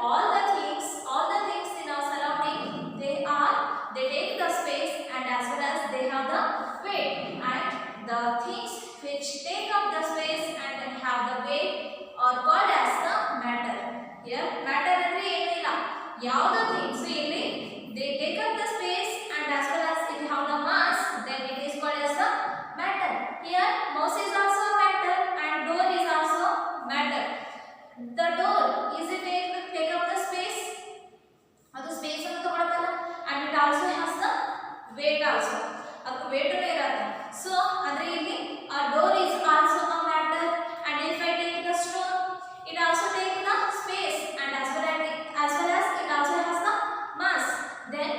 all the things in our surrounding, they take the space and as well as they have the weight, and the things which take up the space and have the weight are called as the matter. Here matter andre ಏನು ಇಲ್ಲ, ಯಾವುದು things ಇಲ್ಲಿ they take up the space and as well as it have the mass, then it is called as the matter. Here mouse is also matter and door is also matter. The door is it take up the space, ಅದು space ಅನ್ನು ತಗೊಳ್ತಲ್ಲ, and it also has the weight also, ಅದಕ್ಕೆ weight ಇರುತ್ತೆ. So ಅಂದ್ರೆ ಇಲ್ಲಿ a door is also a matter, and if I take the stone, it also take the space and as well as it also has the mass. Then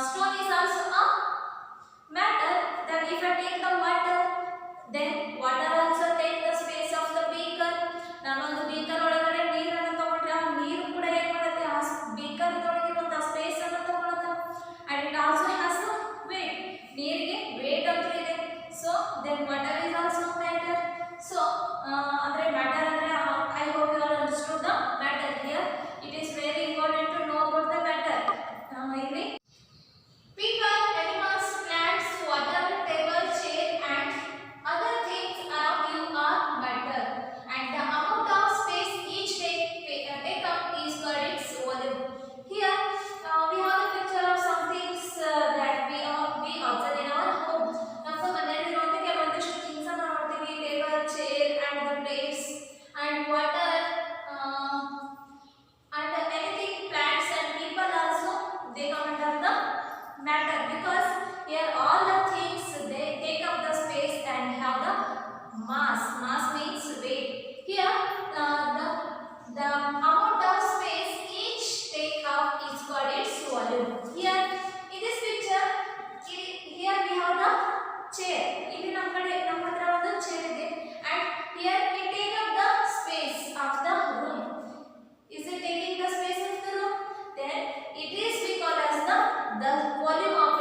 stone is also a matter. Then if I take the water, then water also take the space of the beaker. ನಾನೊಂದು beaker ಒಳಗಡೆ ನೀರನ್ನು ತಗೊಂಡ್ರೆ ಆ ನೀರು ಕೂಡ ಏನು ಮಾಡುತ್ತೆ, ಆ beaker ಒಳಗಿರುವಂತ ಸ್ಪೇಸ್ ಅನ್ನು ತಗೊಳುತ್ತೆ, and it also has the weight. ನೀರಿಗೆ weight ಅಂತ ಇದೆ. So then water is also matter. So andre matter andre I hope you all understood the matter. Here it is very important to know about the matter. ಇಲ್ಲಿ people, animals, plants, water, table, chair and other things around you are matter, and the amount of space each take up is called its volume. Here we have the picture of some things that we observe in our home. ನಮ್ಮ ಮನೆಯಲ್ಲಿ ಇರುವಂತ ಕೆಲವೊಂದಿಷ್ಟು things ಅನ್ನು ನೋಡ್ತೀವಿ, table, chair and the plates and water and anything, plants and people also they come under the matter, because here all the things they take up the space and have the mass. Mass means weight. Here the amount of space each take up is called its volume. Here in this picture, here we have the chair. ಇಲ್ಲಿ ನಮ್ಮ ಹತ್ರ ಒಂದು chair ಇದೆ, and here it take up the space of the room. Is it taking the space of the room? Then it is we call as the volume of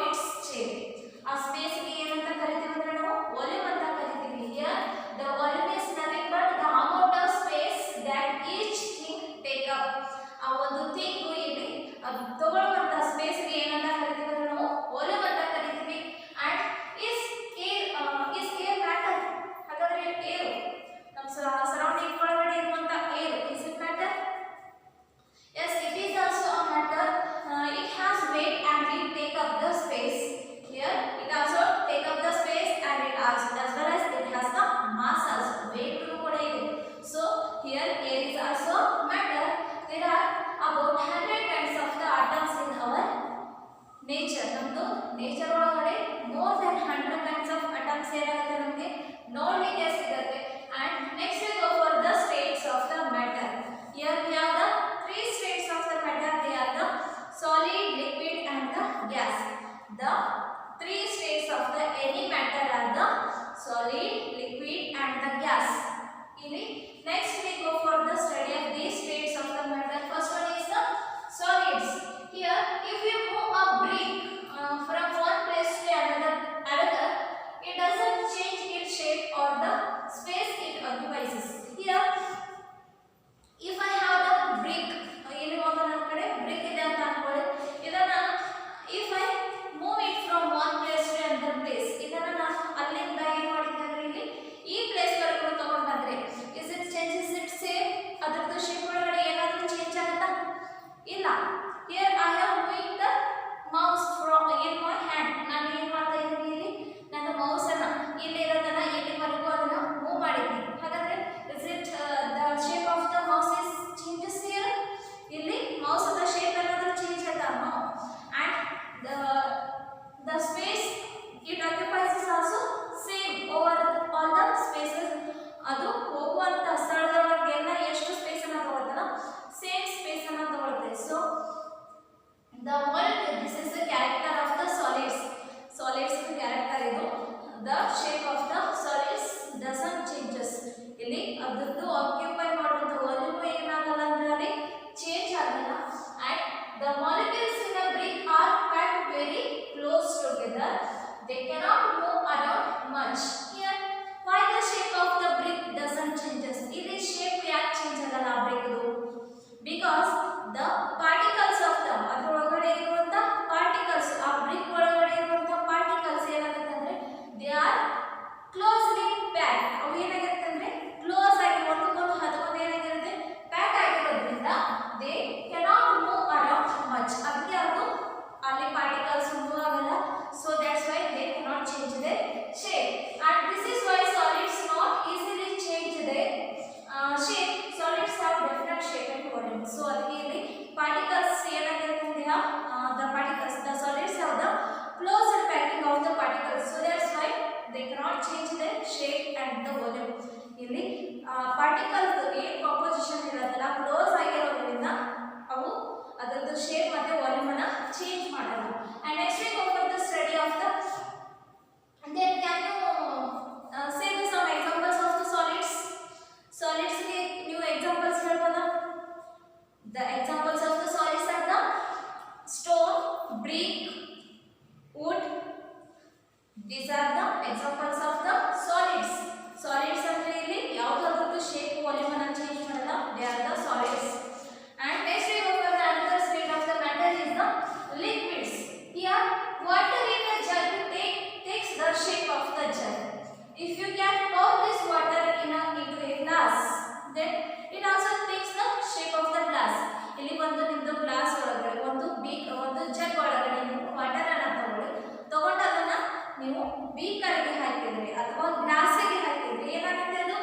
ಒಂದು ಜಗ್ ಒಳಗಡೆ ನೀವು water ಅನ್ನು ತಗೊಂಡು ಅದನ್ನ ನೀವು ಬೀಕರ್ಗೆ ಹಾಕಿದ್ರಿ ಅಥವಾ ಗ್ಲಾಸಿಗೆ ಹಾಕಿದ್ರಿ, ಏನಾಗುತ್ತೆ ಅದು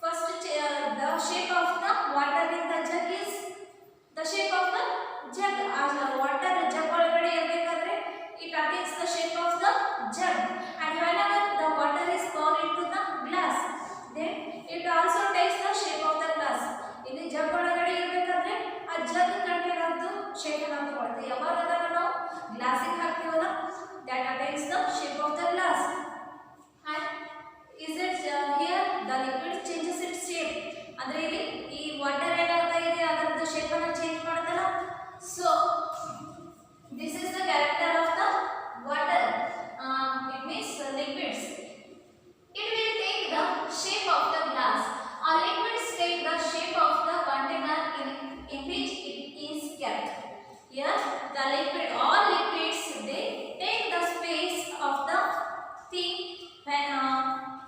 first the shape of the water in the jug is the shape of the jug. ಆ ವಾಟರ್ ಜಗ್ ಒಳಗಡೆ ಇರಬೇಕಾದ್ರೆ it attains the shape of the jug, and whenever the water is poured into the glass, then it also takes the shape of the glass. ಇಲ್ಲಿ ಜಗ್ ಒಳಗಡೆ ಇರಬೇಕಾದ್ರೆ ಆ ಜಗ್ ಕಂಟೈನರ್ದು shape ಅನ್ನು ತಗೊಳುತ್ತೆ. ಯಾವಾಗ ಅದನ್ನು ನಾವು ಗ್ಲಾಸಿಗೆ ಹಾಕ್ತೀವಲ್ಲ, that attains the shape of the glass. And is it here the liquid changes its shape? ಅಂದ್ರೆ ಇಲ್ಲಿ ಈ ವಾಟರ್ ಏನಾಗ್ತಾ ಇದೆ ಅದರ ಶೇಪ್ ಅನ್ನು change ಮಾಡುತ್ತಲ್ಲ. So this is the character of the water. It means liquids. It will take the shape of the glass. Or liquids take the shape of the container in which it is kept. Here, the liquid, all liquids, they take the space of the thing when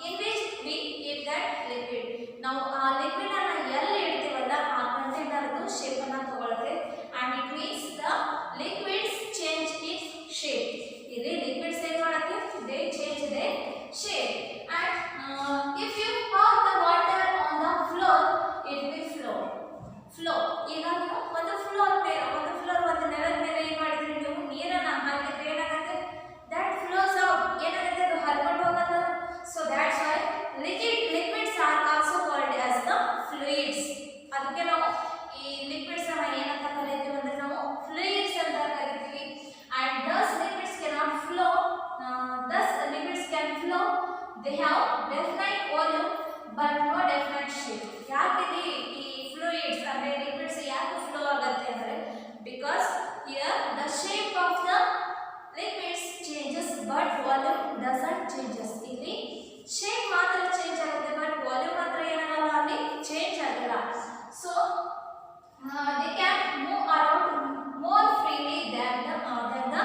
in which we keep that liquid. Now, liquid ಅನ್ನು ಎಲ್ಲಿ ಇಡ್ತೀವಲ್ಲ ಆ ಕಂಟೈನರ್ದು shape ಅನ್ನು ತಗೊಳ್ಳುತ್ತೆ, and it means the liquids change its shape. ಇಲ್ಲಿ liquids ಏನು ಮಾಡುತ್ತೆ, they change their shape. And if you pour the water on the floor, it will flow. ಈಗ ನೀವು ಒಂದು ಫ್ಲೋರ್ ಒಂದು ನೆಲದ ಮೇಲೆ ಏನು ಮಾಡಿದ್ರಿ, ನೀವು ನೀರನ್ನು ಹಾಕಿದ್ರೆ ಏನಾಗುತ್ತೆ, that flows out. ಏನಾಗುತ್ತೆ, ಅದು ಹರ್ಕೊಂಡು ಹೋಗುತ್ತೆ. So that's why liquids are also called as the fluids. ಅದಕ್ಕೆ ನಾವು ಈ liquids ಅನ್ನು ಏನಂತ ಕರೀತೀವಿ ಅಂದ್ರೆ ನಾವು fluids ಅಂತ ಕರೀತೀವಿ. And thus liquids cannot flow. Thus liquids can flow. They have definite volume but no definite shape. ಯಾಕೆ ಈ fluids ಅಂದ್ರೆ liquids ಯಾಕೆ flow ಆಗುತ್ತೆ ಅಂದ್ರೆ because here the shape of the liquids changes but volume doesn't changes. ಇಲ್ಲಿ shape ಮಾತ್ರ change ಆಗುತ್ತೆ but volume ಮಾತ್ರ ಏನಾಗಲ್ಲ, ಅಲ್ಲಿ ಚೇಂಜ್ ಆಗಲ್ಲ. So they can move around more freely than the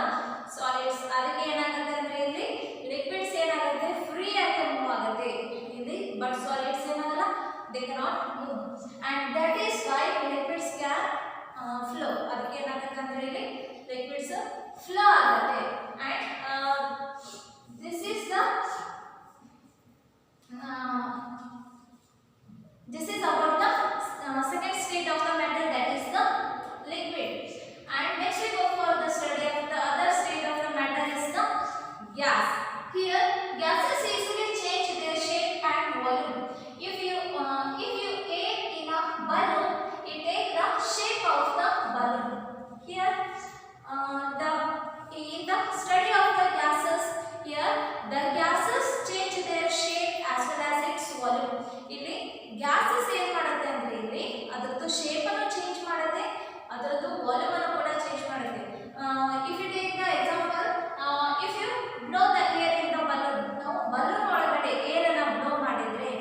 solids. ಅದಕ್ಕೆ ಏನಾಗುತ್ತೆ ಅಂದ್ರೆ ಇಲ್ಲಿ liquids ಏನಾಗುತ್ತೆ, ಫ್ರೀ ಆಗಿ ಮೂವ್ ಆಗುತ್ತೆ ಇಲ್ಲಿ, but solids ಏನಾಗಲ್ಲ, they cannot move, and that is why liquids can flow. ಅದಕ್ಕೆ ಏನಾಗುತ್ತೆ ಅಂದ್ರೆ ಇಲ್ಲಿ liquids flow ಆಗುತ್ತೆ. And this is about the second state of the matter, that is the liquid. And next we go for the study of the other state of the matter is the gas. Here gases easily change their shape and volume. If you air in a balloon, it takes the shape of the balloon. Here in the study of the gases, here the gases change their shape as well as its volume. ಇಲ್ಲಿ gases ಏನು ಮಾಡುತ್ತೆ ಅಂದ್ರೆ ಇಲ್ಲಿ ಅದರದ್ದು shape ಅನ್ನು change ಮಾಡುತ್ತೆ, ಅದರದ್ದು volume ಅನ್ನು ಕೂಡ ಚೇಂಜ್ ಮಾಡುತ್ತೆ. If you take the example, if you blow the air in the balloon, ನಾವು ಬಲೂನ್ ಒಳಗಡೆ ಏರ್ ಅನ್ನು ಬ್ಲೋ ಮಾಡಿದ್ರೆ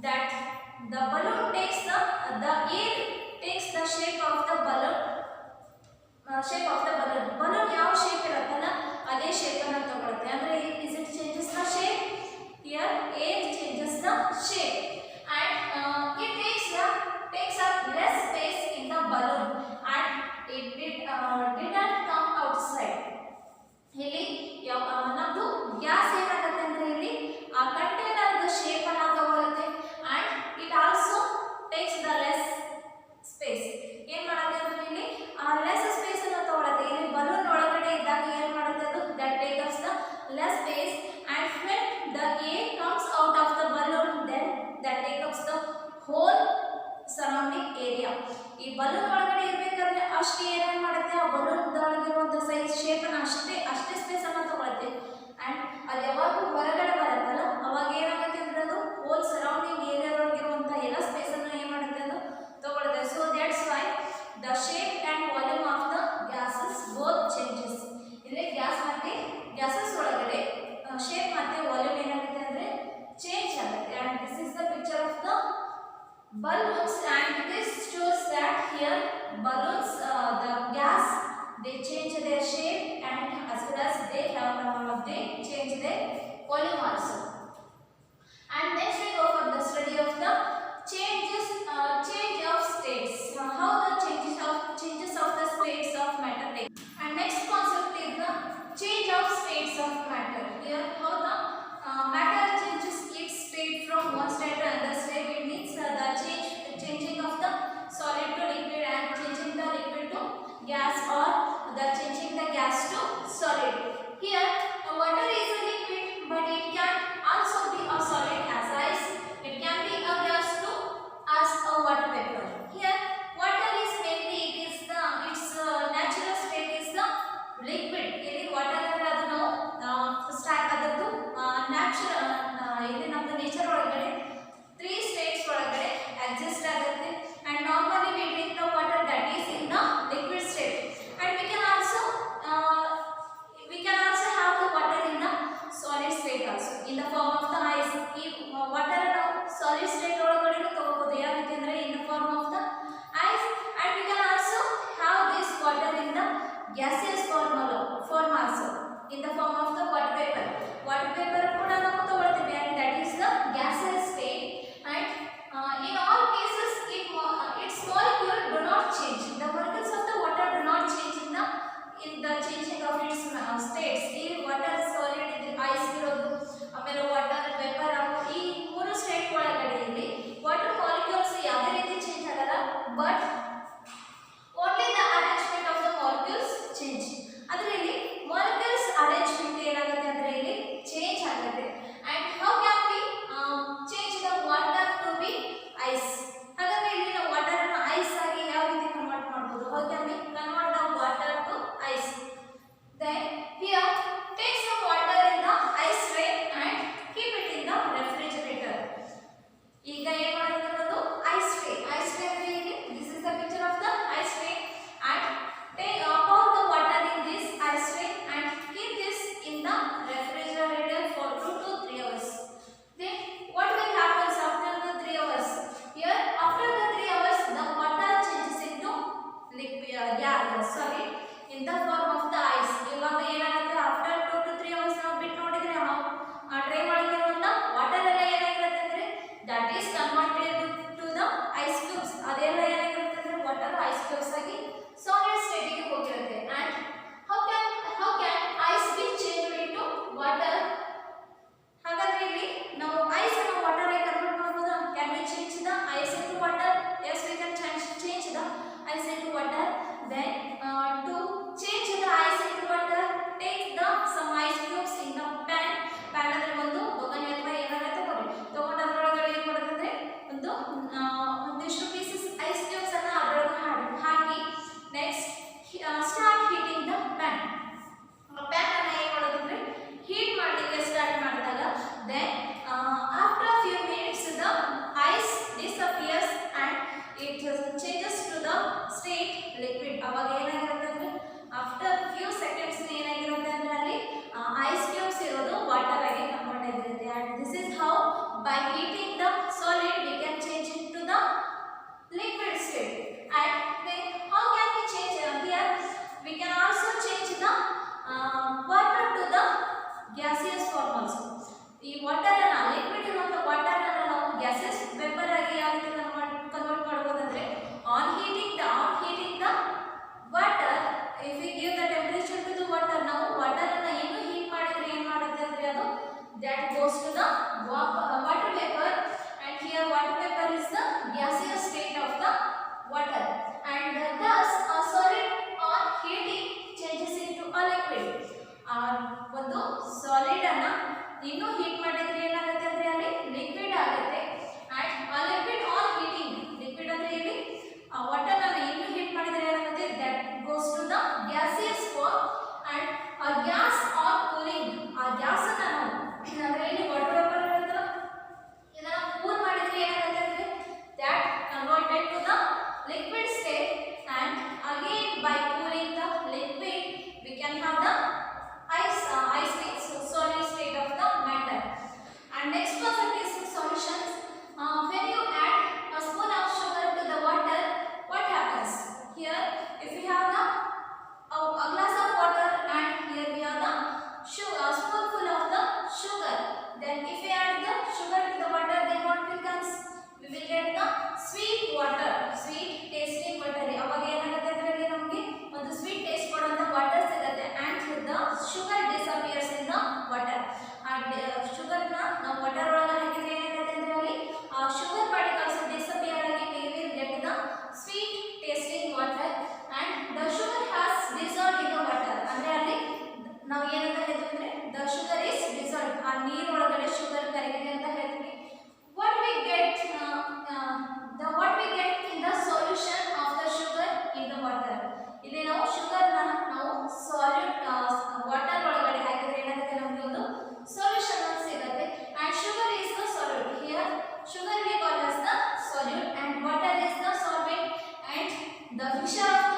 that the balloon takes the air takes the shape of the balloon. Balloon ಯಾವ shape ಇರುತ್ತಲ್ಲ ಅದೇ shape ಅನ್ನು ತಗೊಳುತ್ತೆ. ಅಂದ್ರೆ is it changes the shape? Here air changes the shape, and it takes up less space in the balloon, and it didn't come outside. ಇಲ್ಲಿ ನಮ್ಮದು gas ಏನಾಗುತ್ತೆ ಅಂದ್ರೆ ಇಲ್ಲಿ ಆ ಕಂಟೈನರ್ದ ಶೇಪ್ ಅನ್ನು ತಗೊಳುತ್ತೆ, and it also takes the less space. ಏನು ಮಾಡುತ್ತೆ ಅಂದ್ರೆ ಇಲ್ಲಿ ಆ ಲೆಸ್ ಸ್ಪೇಸ್ ಅನ್ನು ತಗೊಳುತ್ತೆ. ಇಲ್ಲಿ ಬಲೂನ್ ಒಳಗಡೆ ಇದ್ದಾಗ ಏನು ಮಾಡುತ್ತೆ, ಅದು that takes the less space, and when the air comes out of the balloon, then that takes the whole surrounding area. ಈ ಬಲೂನ್ ಒಳಗಡೆ ಇರಬೇಕಾದ್ರೆ ಅಷ್ಟೇ ಏನೇನು ಮಾಡುತ್ತೆ, ಆ ಬಲೂನ್ ಒಳಗಿರುವಂಥ ಸೈಜ್ ಶೇಪ್ ಅನ್ನು ಅಷ್ಟೇ ಸ್ಪೇಸ್ ಅನ್ನು ತಗೊಳುತ್ತೆ. ಅಂಡ್ ಅದು ಯಾವಾಗ ಹೊರಗಡೆ ಬರುತ್ತಲ್ಲ ಅವಾಗ ಏನಾಗುತ್ತೆ ಅಂದ್ರೆ ಅದು ಹೋಲ್ ಸರೌಂಡಿಂಗ್ ಏರಿಯಾ ಒಳಗಿರುವಂಥ ಎಲ್ಲ ಸ್ಪೇಸ್ ಅನ್ನು ಏನು ಮಾಡುತ್ತೆ, ಅದು ತಗೊಳುತ್ತೆ. So that's why the shape and volume of the gases both changes. ಇಲ್ಲಿ ಗ್ಯಾಸಸ್ ಒಳಗಡೆ ಶೇಪ್ ಮತ್ತೆ ವಾಲ್ಯೂಮ್ ಏನಾಗುತ್ತೆ ಅಂದ್ರೆ ಚೇಂಜ್ ಆಗುತ್ತೆ. and this is the picture of the balloons, and this shows that here balloons, the gas, they change their shape and as gaseous form also in the form of the water vapor. Water vapor ಕೂಡ ನಾವು ತಗೊಳ್ತೀವಿ and that is the gaseous state. And in all cases its molecule do not change. The molecules of the water do not change in the changing of its states. ಈ water solid ice ಇರೋದು ಆಮೇಲೆ water vapor ಈ ಮೂರು state ಒಳಗಡೆ ಇಲ್ಲಿ water molecules ಯಾವುದೇ ರೀತಿ change ಆಗಲ್ಲ, but only the arrangement of the molecules change. ಅದರಲ್ಲಿ molecules arrangement ಏನಾಗುತ್ತೆ ಅಂದ್ರೆ ಇಲ್ಲಿ ಚೇಂಜ್ ಆಗುತ್ತೆ. And how can we change the water to be ice? ಹಾಗಾದ್ರೆ ಇಲ್ಲಿ ನಾವು ವಾಟರ್ ಅನ್ನು ಐಸ್ ಆಗಿ ಯಾವ ರೀತಿ ಕನ್ವರ್ಟ್ ಮಾಡಬಹುದು? How can we convert the water to ice? Then here take some water in the ice tray and keep it in the refrigerator. ಈಗ ಏನು ಮಾಡೋದು? ಐಸ್ ಟ್ರೇ ಅಂದ್ರೆ ಇಲ್ಲಿ this is the picture of the ice tray and pour the water in this ice tray and keep this in the refrigerator for 2 to 3 hours. Then what will happen after the 3 hours? Here after the 3 hours the water changes into liquid solid in the form of the ice. ಇವಾಗ ಏನಾಗುತ್ತೆ after 2 to 3 hours ನಾವು ಬಿಟ್ಟು ನೋಡಿದ್ರೆ ಆ tray ಒಳಗೆ ಇರುವಂತ water ಎಲ್ಲ ಏನಾಗಿರುತ್ತೆ ಅಂದ್ರೆ that is converted to the ice cubes. ಅದೆಲ್ಲ ಏನಾಗಿರುತ್ತೆ ಅಂದ್ರೆ ವಾಟರ್ ಐಸ್ ಕ್ಯೂಬ್ಸ್ ಆಗಿ solid state ಗೆ ಹೋಗಿರುತ್ತೆ. And how can ice be changed into water? ಹಾಗಾದ್ರೆ ಇಲ್ಲಿ ನಾವು ಐಸ್ ಅನ್ನು ವಾಟರ್ ಆಗಿ ಕನ್ವರ್ಟ್ ಮಾಡಬಹುದು. Can we change the ice into water? Yes, we can change the ice into water. Then to change the ice into water, take some ice cubes in the pan. Pan ಅಂದ್ರೆ ಒಂದು ಬೊಗಣಿ ಅಥವಾ ಏನಾರ ತಗೊಂಡು ಅದರೊಳಗಡೆ ಏನು ಮಾಡೋದಂದ್ರೆ ಒಂದಿಷ್ಟು ಪೀಸಸ್ ಐಸ್ ಕ್ಯೂಬ್ಸ್ ಅನ್ನ ಅದರೊಳಗೆ ಹಾಕಿ next start heating the pan. Pan ಅನ್ನ ಏನು ಮಾಡೋದಂದ್ರೆ ಹೀಟ್ ಮಾಡಲಿಕ್ಕೆ ಸ್ಟಾರ್ಟ್ ಮಾಡಿದಾಗ then after few minutes the ice disappears and it changes to the state liquid. ಅವಾಗ ಏನಾಗಿರುತ್ತೆ ಅಂದ್ರೆ ಆಫ್ಟರ್ ಫ್ಯೂ ಸೆಕೆಂಡ್ಸ್ ಏನಾಗಿರುತ್ತೆ ಅಂದ್ರೆ ಅಲ್ಲಿ ಐಸ್ ಕ್ಯೂಬ್ಸ್ ಇರೋದು ವಾಟರ್ ಆಗಿ ಕನ್ವರ್ಟ್ ಆಗಿರುತ್ತೆ. And this is how by heating the solid we can change it to the liquid state. And then how can we change here? We can also change the water to the gaseous form also. ಈ water ಅನ್ನ liquid ಇರುವಂತ water ಅನ್ನ ನಾವು gaseous vapor ಆಗಿ ಯಾವ ರೀತಿ convert ಮಾಡಬಹುದಂದ್ರೆ on heating the water, if we give the temperature to the water, ನಾವು water ಅನ್ನ ಇನ್ನೂ ಹೀಟ್ ಮಾಡಿದ್ರೆ ಏನು ಮಾಡುತ್ತೆ ಅಂದ್ರೆ ಅದು that goes to the water vapor. And here water vapor is the gaseous state of the water, and thus a solid on heating changes into a liquid. ಒಂದು solid ಅನ್ನ ಇನ್ನೂ ಹೀಟ್ ಮಾಡಿದ್ರೆ ಏನಾಗುತ್ತೆ ಅಂದ್ರೆ ಅಲ್ಲಿ ಲಿಕ್ವಿಡ್ ಆಗುತ್ತೆ. and a liquid on heating, liquid ಅಂದ್ರೆ ಇಲ್ಲಿ ವಾಟರ್ ಅನ್ನ ಇನ್ನೂ ಹೀಟ್ ಮಾಡಿದ್ರೆ ಏನಾಗುತ್ತೆ that goes to the gaseous form. and a gas on cooling, ಆ ಗ್ಯಾಸ್ ಅನ್ನ ನಾವು ಅಂದ್ರೆ ಇಲ್ಲಿ ವಾಟರ್ ವೇಪರ್ ಇರುತ್ತಲ್ಲ ಇದನ್ನ ಕೂಲ್ ಮಾಡಿದ್ರೆ ಏನಾಗುತ್ತೆ ಅಂದ್ರೆ that converted to the liquid state. and again by cooling the liquid we can have the ice means solid state of the matter. And next concept is solutions. When you add a spoon of sugar to the water, what happens? Here if we have a glass of water and here we have the spoonful of the sugar, then if we add the sugar to the water, then what becomes? We will get the sweet water, sweet tasting water. ಅವಾಗ ಏನಾಗುತ್ತೆ ಅಂದ್ರೆ ನಮಗೆ ಒಂದು sweet taste ಕೊಡುವಂತ water ಸಿಗುತ್ತೆ. and the sugar disappears in the water. and sugar ನ ನಾವು water ಒಳಗೆ ಹಾಕಿದ್ರೆ ಏನಾಗುತ್ತೆ ಅಂದ್ರೆ ಅಲ್ಲಿ sugar particles disappear ಆಗಿ we will get the sweet tasting water. and the sugar has dissolved in the water. ಅಂದ್ರೆ ಅಲ್ಲಿ ನಾವು ಏನಂತ ಹೇಳ್ತೀವಿ ಅಂದ್ರೆ the sugar is dissolved, ಆ ನೀರು ಒಳಗಡೆ ಶುಗರ್ ಕರಗಿದೆ ಅಂತ ಹೇಳ್ತೀವಿ. what we get in the solution of the sugar in the water, ಇಲ್ಲಿ ನಾವು ಶುಗರ್ ನ ನಾವು ಸಾಲಿಡ್ ವಾಟರ್ ಒಳಗಡೆ ಹಾಕಿದ್ರೆ ಏನಾಗುತ್ತೆ ನಮಗೆ ಒಂದು ಸೊಲ್ಯೂಷನ್ ಅಂತ ಸಿಗುತ್ತೆ. and sugar is the solid. here sugar we call as the solute and water is the solvent. and the mixture of